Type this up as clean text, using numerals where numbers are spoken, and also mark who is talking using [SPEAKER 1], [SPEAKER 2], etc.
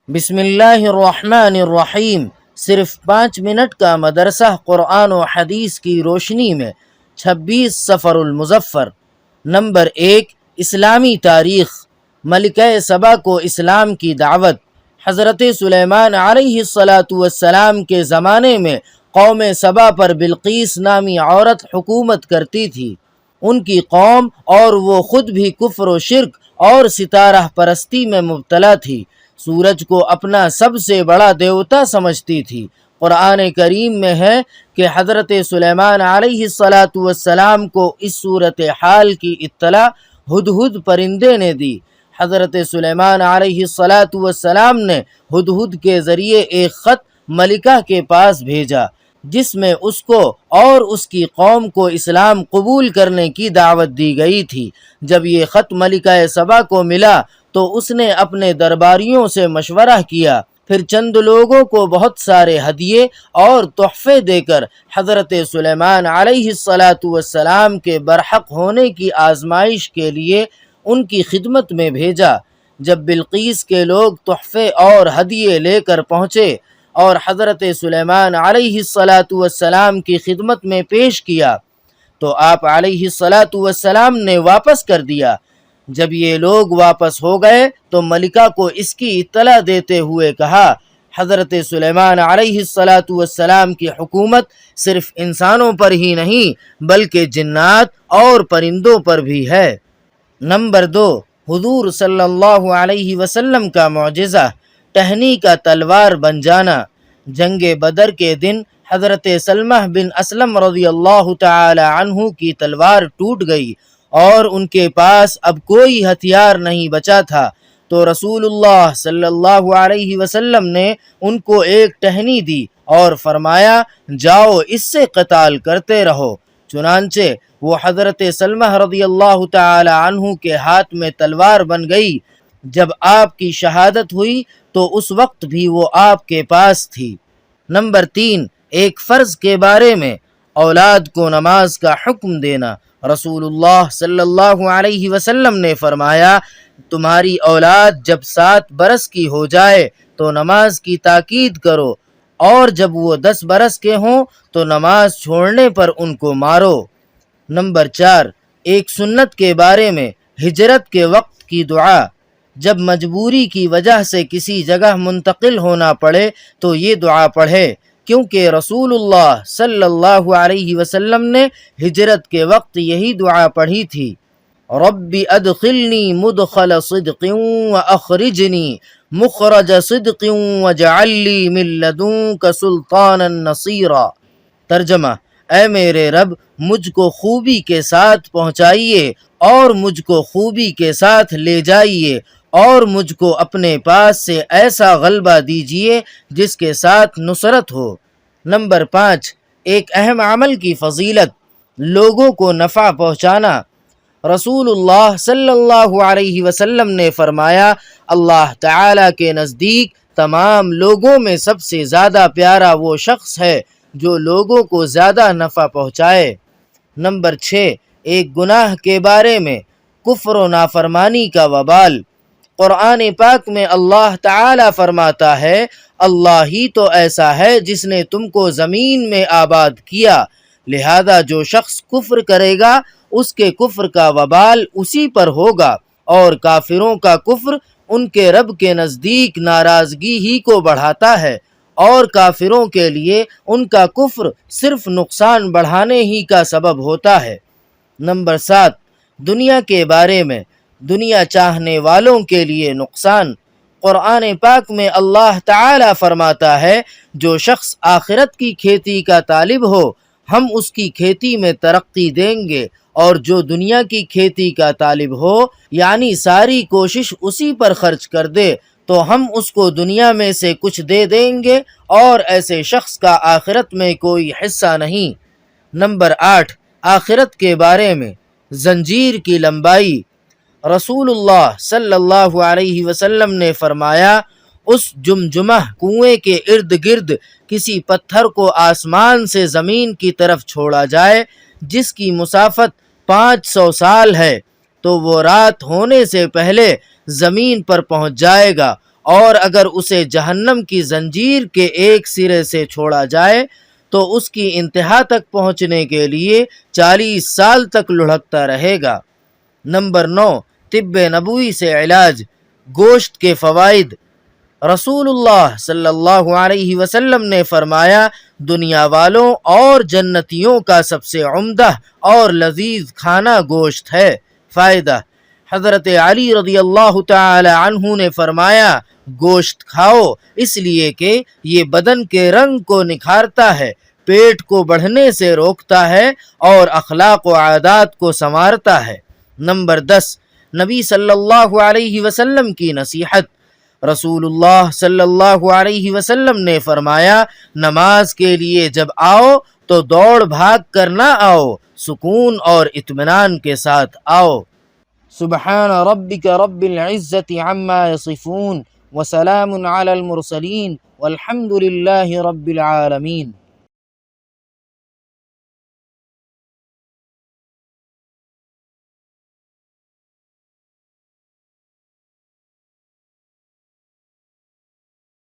[SPEAKER 1] بسم اللہ الرحمن الرحیم۔ صرف 5 منٹ کا مدرسہ قرآن و حدیث کی روشنی میں 26 صفر المظفر۔ نمبر 1، اسلامی تاریخ۔ ملکہ سبا کو اسلام کی دعوت۔ حضرت سلیمان علیہ السلام کے زمانے میں قوم سبا پر بلقیس نامی عورت حکومت کرتی تھی۔ ان کی قوم اور وہ خود بھی کفر و شرک اور ستارہ پرستی میں مبتلا تھی۔ سورج کو اپنا سب سے بڑا دیوتا سمجھتی تھی۔ قرآن کریم میں ہے کہ حضرت سلیمان علیہ السلام کو اس صورتحال کی اطلاع ہدہد پرندے نے دی۔ حضرت سلیمان علیہ السلام نے ہدہد کے ذریعے ایک خط ملکہ کے پاس بھیجا، جس میں اس کو اور اس کی قوم کو اسلام قبول کرنے کی دعوت دی گئی تھی۔ جب یہ خط ملکہ سبا کو ملا تو اس نے اپنے درباریوں سے مشورہ کیا، پھر چند لوگوں کو بہت سارے ہدیے اور تحفے دے کر حضرت سلیمان علیہ السلام کے برحق ہونے کی آزمائش کے لیے ان کی خدمت میں بھیجا۔ جب بلقیس کے لوگ تحفے اور ہدیے لے کر پہنچے اور حضرت سلیمان علیہ السلام کی خدمت میں پیش کیا تو آپ علیہ السلام نے واپس کر دیا۔ جب یہ لوگ واپس ہو گئے تو ملکہ کو اس کی اطلاع دیتے ہوئے کہا، حضرت سلیمان علیہ السلام کی حکومت صرف انسانوں پر ہی نہیں بلکہ جنات اور پرندوں پر بھی ہے۔ نمبر 2، حضور صلی اللہ علیہ وسلم کا معجزہ، ٹہنی کا تلوار بن جانا۔ جنگ بدر کے دن حضرت سلمہ بن اسلم رضی اللہ تعالی عنہ کی تلوار ٹوٹ گئی اور ان کے پاس اب کوئی ہتھیار نہیں بچا تھا، تو رسول اللہ صلی اللہ علیہ وسلم نے ان کو ایک ٹہنی دی اور فرمایا، جاؤ اس سے قتال کرتے رہو۔ چنانچہ وہ حضرت سلمہ رضی اللہ تعالی عنہ کے ہاتھ میں تلوار بن گئی۔ جب آپ کی شہادت ہوئی تو اس وقت بھی وہ آپ کے پاس تھی۔ نمبر 3، ایک فرض کے بارے میں، اولاد کو نماز کا حکم دینا۔ رسول اللہ صلی اللہ علیہ وسلم نے فرمایا، تمہاری اولاد جب 7 برس کی ہو جائے تو نماز کی تاکید کرو، اور جب وہ 10 برس کے ہوں تو نماز چھوڑنے پر ان کو مارو۔ نمبر 4، ایک سنت کے بارے میں، ہجرت کے وقت کی دعا۔ جب مجبوری کی وجہ سے کسی جگہ منتقل ہونا پڑے تو یہ دعا پڑھے، کیونکہ رسول اللہ صلی اللہ علیہ وسلم نے ہجرت کے وقت یہی دعا پڑھی تھی، رب ادخلنی مدخل صدق واخرجنی مخرج صدق واجعل لی من لدنک سلطانا نصیرا۔ ترجمہ، اے میرے رب، مجھ کو خوبی کے ساتھ پہنچائیے اور مجھ کو خوبی کے ساتھ لے جائیے، اور مجھ کو اپنے پاس سے ایسا غلبہ دیجیے جس کے ساتھ نصرت ہو۔ نمبر 5، ایک اہم عمل کی فضیلت، لوگوں کو نفع پہنچانا۔ رسول اللہ صلی اللہ علیہ وسلم نے فرمایا، اللہ تعالی کے نزدیک تمام لوگوں میں سب سے زیادہ پیارا وہ شخص ہے جو لوگوں کو زیادہ نفع پہنچائے۔ نمبر 6، ایک گناہ کے بارے میں، کفر و نافرمانی کا وبال۔ قرآن پاک میں اللہ تعالی فرماتا ہے، اللہ ہی تو ایسا ہے جس نے تم کو زمین میں آباد کیا، لہذا جو شخص کفر کرے گا اس کے کفر کا وبال اسی پر ہوگا، اور کافروں کا کفر ان کے رب کے نزدیک ناراضگی ہی کو بڑھاتا ہے، اور کافروں کے لیے ان کا کفر صرف نقصان بڑھانے ہی کا سبب ہوتا ہے۔ نمبر 7، دنیا کے بارے میں، دنیا چاہنے والوں کے لیے نقصان۔ قرآن پاک میں اللہ تعالی فرماتا ہے، جو شخص آخرت کی کھیتی کا طالب ہو ہم اس کی کھیتی میں ترقی دیں گے، اور جو دنیا کی کھیتی کا طالب ہو یعنی ساری کوشش اسی پر خرچ کر دے تو ہم اس کو دنیا میں سے کچھ دے دیں گے، اور ایسے شخص کا آخرت میں کوئی حصہ نہیں۔ نمبر 8، آخرت کے بارے میں، زنجیر کی لمبائی۔ رسول اللہ صلی اللہ علیہ وسلم نے فرمایا، اس جمجمہ کنویں کے ارد گرد کسی پتھر کو آسمان سے زمین کی طرف چھوڑا جائے جس کی مسافت 500 سال ہے، تو وہ رات ہونے سے پہلے زمین پر پہنچ جائے گا اور اگر اسے جہنم کی زنجیر کے ایک سرے سے چھوڑا جائے تو اس کی انتہا تک پہنچنے کے لیے 40 سال تک لڑھکتا رہے گا۔ نمبر 9، طب نبوی سے علاج۔ گوشت کے فوائد۔ رسول اللہ صلی اللہ علیہ وسلم نے فرمایا، دنیا والوں اور جنتیوں کا سب سے عمدہ اور لذیذ کھانا گوشت ہے۔ فائدہ۔ حضرت علی رضی اللہ تعالی عنہ نے فرمایا، گوشت کھاؤ اس لیے کہ یہ بدن کے رنگ کو نکھارتا ہے، پیٹ کو بڑھنے سے روکتا ہے اور اخلاق و عادات کو سنوارتا ہے۔ نمبر 10، نبی صلی اللہ علیہ وسلم کی نصیحت۔ رسول اللہ صلی اللہ علیہ وسلم نے فرمایا، نماز کے لیے جب آؤ تو دوڑ بھاگ کر نہ آؤ، سکون اور اطمینان کے ساتھ آؤ۔ سبحان ربک رب العزت عما یصفون وسلام علی المرسلین والحمد للہ رب العالمین۔